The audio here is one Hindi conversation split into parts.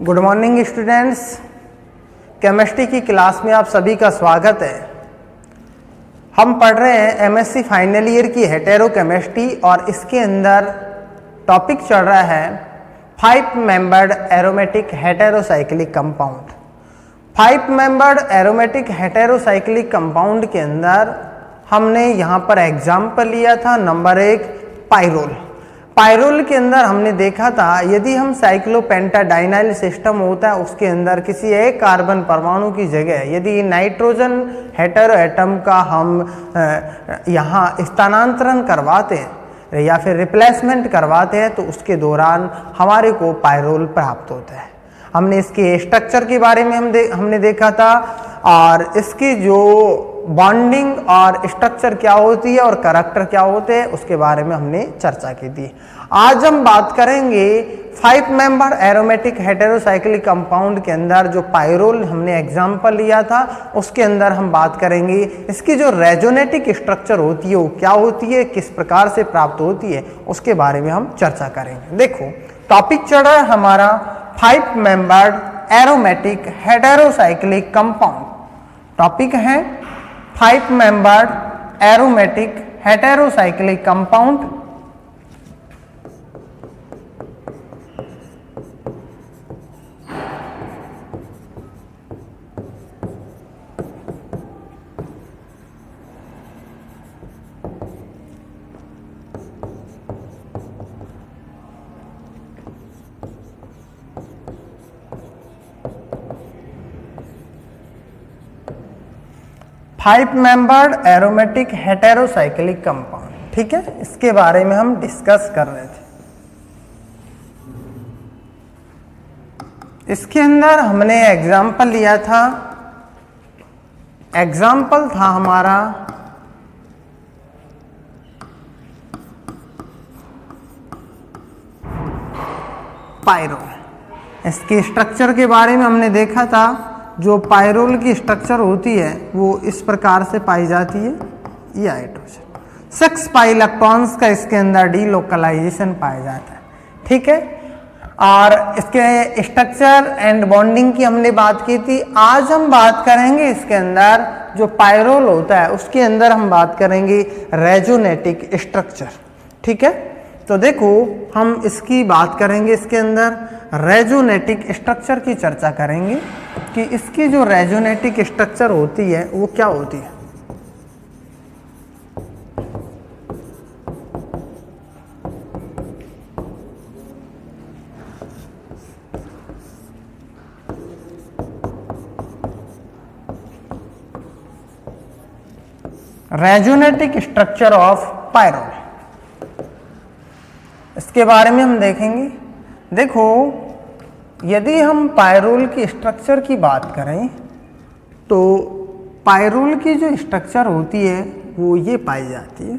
गुड मॉर्निंग स्टूडेंट्स, केमिस्ट्री की क्लास में आप सभी का स्वागत है। हम पढ़ रहे हैं एमएससी फाइनल ईयर की हेटेरोकेमिस्ट्री और इसके अंदर टॉपिक चल रहा है 5 membered aromatic heterocyclic compound. 5 membered aromatic heterocyclic compound के अंदर हमने यहाँ पर एग्जाम्पल लिया था नंबर 1 पाइरोल। पाइरोल के अंदर हमने देखा था यदि हम साइक्लोपेंटाडाइनाइल सिस्टम होता है उसके अंदर किसी एक कार्बन परमाणु की जगह यदि नाइट्रोजन हेटेरो एटम का हम यहाँ स्थानांतरण करवाते हैं या फिर रिप्लेसमेंट करवाते हैं तो उसके दौरान हमारे को पाइरोल प्राप्त होता है। हमने इसके स्ट्रक्चर के बारे में हमने देखा था और इसकी जो बॉन्डिंग और स्ट्रक्चर क्या होती है और करैक्टर क्या होते हैं उसके बारे में हमने चर्चा की थी। आज हम बात करेंगे 5 मेंबर एरोमेटिक हेटेरोसाइक्लिक कंपाउंड के अंदर जो पाइरोल हमने एग्जांपल लिया था उसके अंदर हम बात करेंगे इसकी जो रेजोनेटिक स्ट्रक्चर होती है वो क्या होती है, किस प्रकार से प्राप्त होती है, उसके बारे में हम चर्चा करेंगे। देखो टॉपिक चल रहा है हमारा 5 membered aromatic heterocyclic compound. Topic है 5 membered aromatic heterocyclic compound. Five membered aromatic heterocyclic compound, ठीक है, इसके बारे में हम डिस्कस कर रहे थे। इसके अंदर हमने एग्जाम्पल लिया था, एग्जाम्पल था हमारा पाइरोल। इसके स्ट्रक्चर के बारे में हमने देखा था। जो पाइरोल की स्ट्रक्चर होती है वो इस प्रकार से पाई जाती है, ये हाइड्रोजन 6 पाई इलेक्ट्रॉन्स का इसके अंदर डीलोकलाइजेशन पाया जाता है, ठीक है। और इसके स्ट्रक्चर एंड बॉन्डिंग की हमने बात की थी। आज हम बात करेंगे इसके अंदर जो पाइरोल होता है उसके अंदर हम बात करेंगे रेजोनेटिक स्ट्रक्चर, ठीक है। तो देखो हम इसकी बात करेंगे, इसके अंदर रेजोनेटिक स्ट्रक्चर की चर्चा करेंगे कि इसकी जो रेजोनेटिक स्ट्रक्चर होती है वो क्या होती है। रेजोनेटिक स्ट्रक्चर ऑफ पाइरोल, इसके बारे में हम देखेंगे। देखो यदि हम पाइरोल की स्ट्रक्चर की बात करें तो पाइरोल की जो स्ट्रक्चर होती है वो ये पाई जाती है,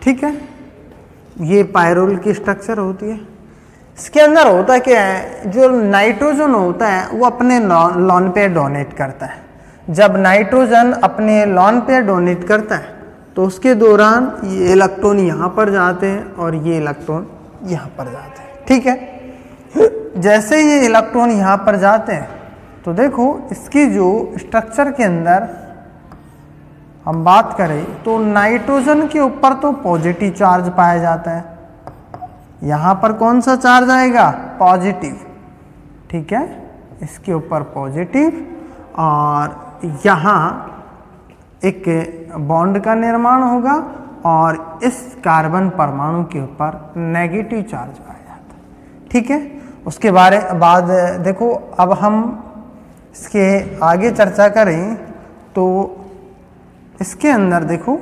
ठीक है। ये पाइरोल की स्ट्रक्चर होती है। इसके अंदर होता क्या है, जो नाइट्रोजन होता है वो अपने लॉन पे डोनेट करता है। जब नाइट्रोजन अपने लॉन पे डोनेट करता है तो उसके दौरान ये इलेक्ट्रॉन यहाँ पर जाते हैं और ये इलेक्ट्रॉन यहाँ पर जाते हैं, ठीक है। जैसे ये इलेक्ट्रॉन यहाँ पर जाते हैं तो देखो इसकी जो स्ट्रक्चर के अंदर हम बात करें तो नाइट्रोजन के ऊपर तो पॉजिटिव चार्ज पाया जाता है। यहाँ पर कौन सा चार्ज आएगा, पॉजिटिव, ठीक है, इसके ऊपर पॉजिटिव। और यहाँ एक बॉन्ड का निर्माण होगा और इस कार्बन परमाणु के ऊपर नेगेटिव चार्ज पाया जाता है, ठीक है। उसके बाद देखो अब हम इसके आगे चर्चा करें तो इसके अंदर देखो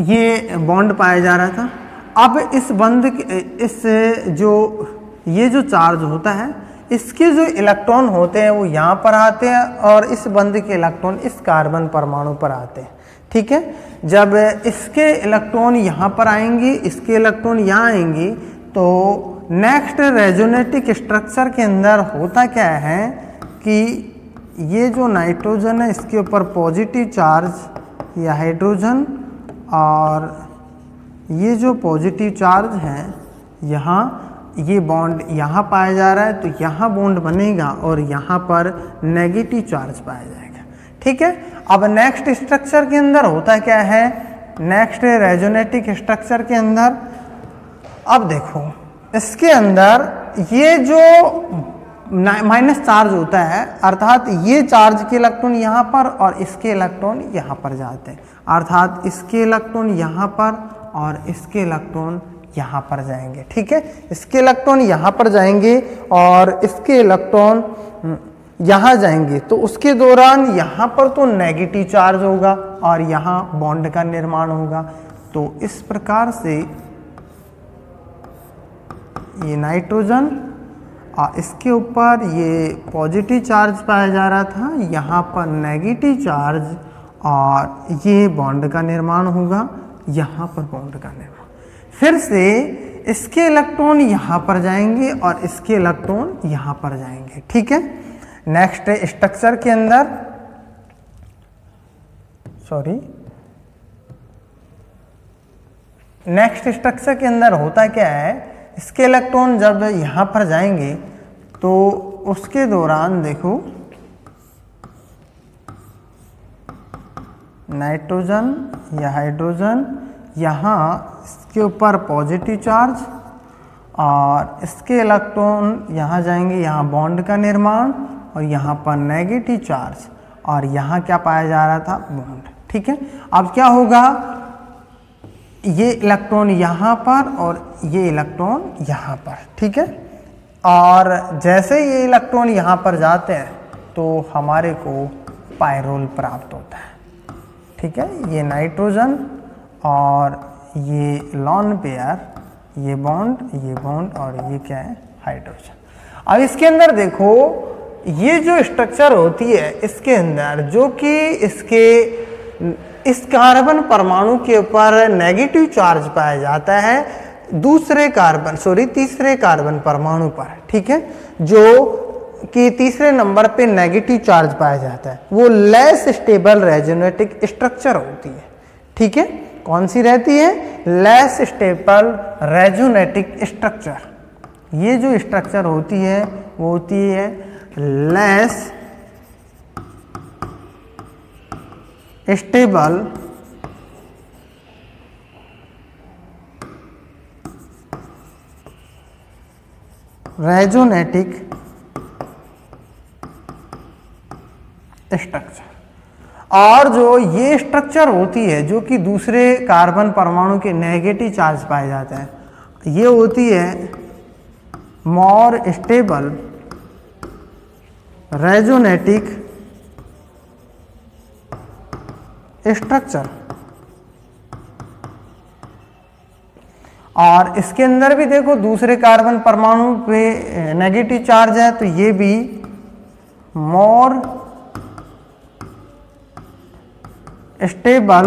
ये बॉन्ड पाया जा रहा था। अब इस बंद इस ये जो चार्ज होता है इसके जो इलेक्ट्रॉन होते हैं वो यहाँ पर आते हैं और इस बंद के इलेक्ट्रॉन इस कार्बन परमाणु पर आते हैं, ठीक है। जब इसके इलेक्ट्रॉन यहाँ पर आएंगे, इसके इलेक्ट्रॉन यहाँ आएंगे तो नेक्स्ट रेजोनेटिक स्ट्रक्चर के अंदर होता क्या है कि ये जो नाइट्रोजन है इसके ऊपर पॉजिटिव चार्ज या हाइड्रोजन, और ये जो पॉजिटिव चार्ज है यहाँ ये बॉन्ड यहाँ पाया जा रहा है, तो यहाँ बॉन्ड बनेगा और यहाँ पर नेगेटिव चार्ज पाया जाएगा। ठीक है, अब नेक्स्ट स्ट्रक्चर के अंदर होता क्या है, नेक्स्ट रेजोनेटिक स्ट्रक्चर के अंदर अब देखो इसके अंदर ये जो माइनस चार्ज होता है, अर्थात ये चार्ज के इलेक्ट्रॉन यहाँ पर और इसके इलेक्ट्रॉन यहाँ पर जाते हैं, अर्थात इसके इलेक्ट्रॉन यहाँ पर और इसके इलेक्ट्रॉन यहाँ पर जाएंगे। ठीक है, इसके इलेक्ट्रॉन यहाँ पर जाएंगे और इसके इलेक्ट्रॉन यहाँ जाएंगे, तो उसके दौरान यहाँ पर तो नेगेटिव चार्ज होगा और यहाँ बॉन्ड का निर्माण होगा। तो इस प्रकार से ये नाइट्रोजन इसके ऊपर ये पॉजिटिव चार्ज पाया जा रहा था, यहाँ पर नेगेटिव चार्ज और ये बॉन्ड का निर्माण होगा, यहाँ पर बॉन्ड का निर्माण। फिर से इसके इलेक्ट्रॉन यहाँ पर जाएंगे और इसके इलेक्ट्रॉन यहाँ पर जाएंगे। ठीक है, नेक्स्ट स्ट्रक्चर के अंदर नेक्स्ट स्ट्रक्चर के अंदर होता क्या है, इसके इलेक्ट्रॉन जब यहाँ पर जाएंगे तो उसके दौरान देखो नाइट्रोजन या हाइड्रोजन यहाँ इसके ऊपर पॉजिटिव चार्ज और इसके इलेक्ट्रॉन यहाँ जाएंगे, यहाँ बॉन्ड का निर्माण और यहाँ पर नेगेटिव चार्ज और यहाँ क्या पाया जा रहा था, बॉन्ड। ठीक है, अब क्या होगा, ये इलेक्ट्रॉन यहाँ पर और ये इलेक्ट्रॉन यहाँ पर। ठीक है, और जैसे ये इलेक्ट्रॉन यहाँ पर जाते हैं तो हमारे को पायरोल प्राप्त होता है। ठीक है, ये नाइट्रोजन और ये लॉन पेयर, ये बॉन्ड और ये क्या है, हाइड्रोजन। अब इसके अंदर देखो ये जो स्ट्रक्चर होती है इसके अंदर, जो कि इस कार्बन परमाणु के ऊपर नेगेटिव चार्ज पाया जाता है तीसरे कार्बन परमाणु पर। ठीक है, जो कि तीसरे नंबर पे नेगेटिव चार्ज पाया जाता है, वो लेस स्टेबल रेजोनेटिक स्ट्रक्चर होती है। ठीक है, कौन सी रहती है, लेस स्टेबल रेजोनेटिक स्ट्रक्चर। ये जो स्ट्रक्चर होती है वो होती है लेस स्टेबल रेजोनेटिक स्ट्रक्चर। और जो ये स्ट्रक्चर होती है जो कि दूसरे कार्बन परमाणु के नेगेटिव चार्ज पाए जाते हैं, ये होती है मोर स्टेबल रेजोनेटिक स्ट्रक्चर। और इसके अंदर भी देखो दूसरे कार्बन परमाणु पे नेगेटिव चार्ज है, तो ये भी मोर स्टेबल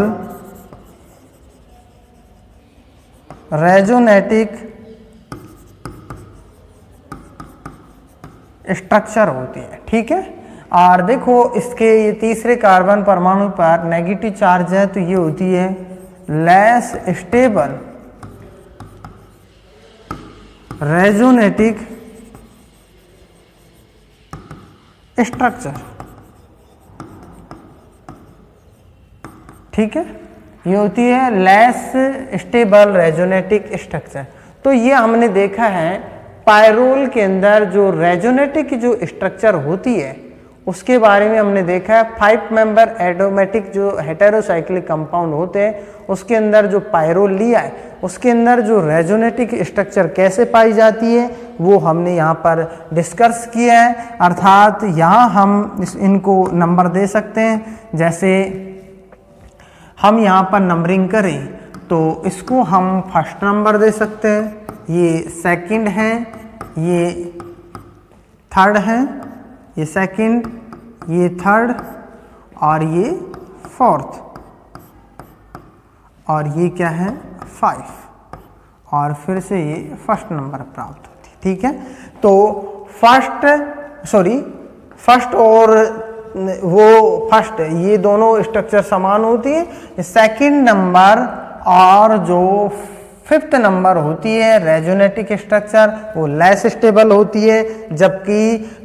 रेजोनेटिक स्ट्रक्चर होती है। ठीक है, और देखो इसके ये तीसरे कार्बन परमाणु पर नेगेटिव चार्ज है, तो ये होती है लेस स्टेबल रेजोनेटिक स्ट्रक्चर। ठीक है, ये होती है लेस स्टेबल रेजोनेटिक स्ट्रक्चर। तो ये हमने देखा है पायरोल के अंदर जो रेजोनेटिक जो स्ट्रक्चर होती है उसके बारे में हमने देखा है। 5 मेंबर एरोमेटिक जो हेटेरोसाइक्लिक कंपाउंड होते हैं उसके अंदर जो पायरोल लिया है उसके अंदर जो रेजोनेटिक स्ट्रक्चर कैसे पाई जाती है वो हमने यहाँ पर डिस्कस किया है। अर्थात यहाँ हम इनको नंबर दे सकते हैं, जैसे हम यहाँ पर नंबरिंग करें तो इसको हम फर्स्ट नंबर दे सकते हैं, ये सेकंड है, ये थर्ड है, ये सेकंड, ये थर्ड और ये फोर्थ, और ये क्या है 5, और फिर से ये फर्स्ट नंबर प्राप्त होती है। ठीक है, तो फर्स्ट और वो फर्स्ट है, ये दोनों स्ट्रक्चर समान होती है। सेकंड नंबर और जो फिफ्थ नंबर होती है रेजोनेटिक स्ट्रक्चर, वो लेस स्टेबल होती है, जबकि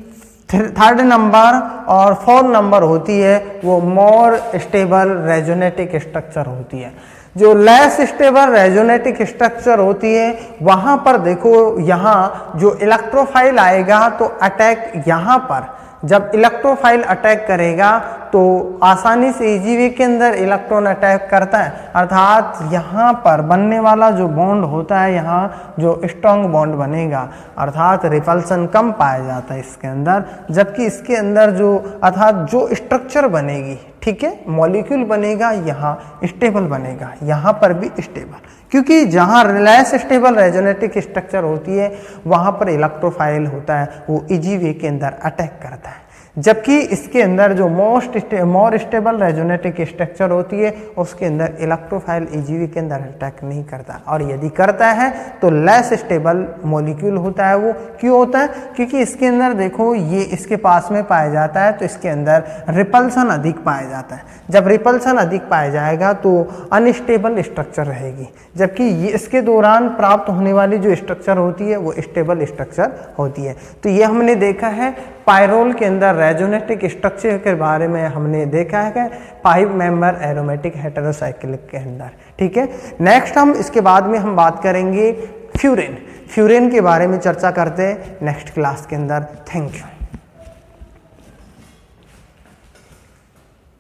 थर्ड नंबर और फोर्थ नंबर होती है वो मोर स्टेबल रेजोनेटिक स्ट्रक्चर होती है। जो लेस स्टेबल रेजोनेटिक स्ट्रक्चर होती है वहां पर देखो, यहाँ जो इलेक्ट्रोफाइल आएगा तो अटैक यहाँ पर, जब इलेक्ट्रोफाइल अटैक करेगा तो आसानी से ईजीवी के अंदर इलेक्ट्रॉन अटैक करता है, अर्थात यहाँ पर बनने वाला जो बॉन्ड होता है, यहाँ जो स्ट्रॉन्ग बॉन्ड बनेगा, अर्थात रिपल्सन कम पाया जाता है इसके अंदर। जबकि इसके अंदर जो अर्थात जो स्ट्रक्चर बनेगी, ठीक है, मॉलिक्यूल बनेगा, यहाँ स्टेबल बनेगा, यहाँ पर भी स्टेबल, क्योंकि जहाँ लेस स्टेबल रेजोनेटिक स्ट्रक्चर होती है वहाँ पर इलेक्ट्रोफाइल होता है, वो ईजीवी के अंदर अटैक करता है। जबकि इसके अंदर जो मोर स्टेबल रेजोनेटिक स्ट्रक्चर होती है उसके अंदर इलेक्ट्रोफाइल ईजीवी के अंदर अटैक नहीं करता, और यदि करता है तो लेस स्टेबल मॉलिक्यूल होता है। वो क्यों होता है? क्योंकि इसके अंदर देखो ये इसके पास में पाया जाता है तो इसके अंदर रिपल्सन अधिक पाया जाता है। जब रिपल्सन अधिक पाया जाएगा तो अनस्टेबल स्ट्रक्चर रहेगी, जबकि ये इसके दौरान प्राप्त होने वाली जो स्ट्रक्चर होती है वो स्टेबल स्ट्रक्चर होती है। तो ये हमने देखा है पायरोल के अंदर रेजोनेटिक स्ट्रक्चर के बारे में हमने देखा है 5 मेंबर एरोमेटिक हेटेरोसाइक्लिक के अंदर, ठीक है। नेक्स्ट हम इसके बाद में हम बात करेंगे फ्यूरेन के बारे में चर्चा करते हैं नेक्स्ट क्लास के अंदर। Thank you.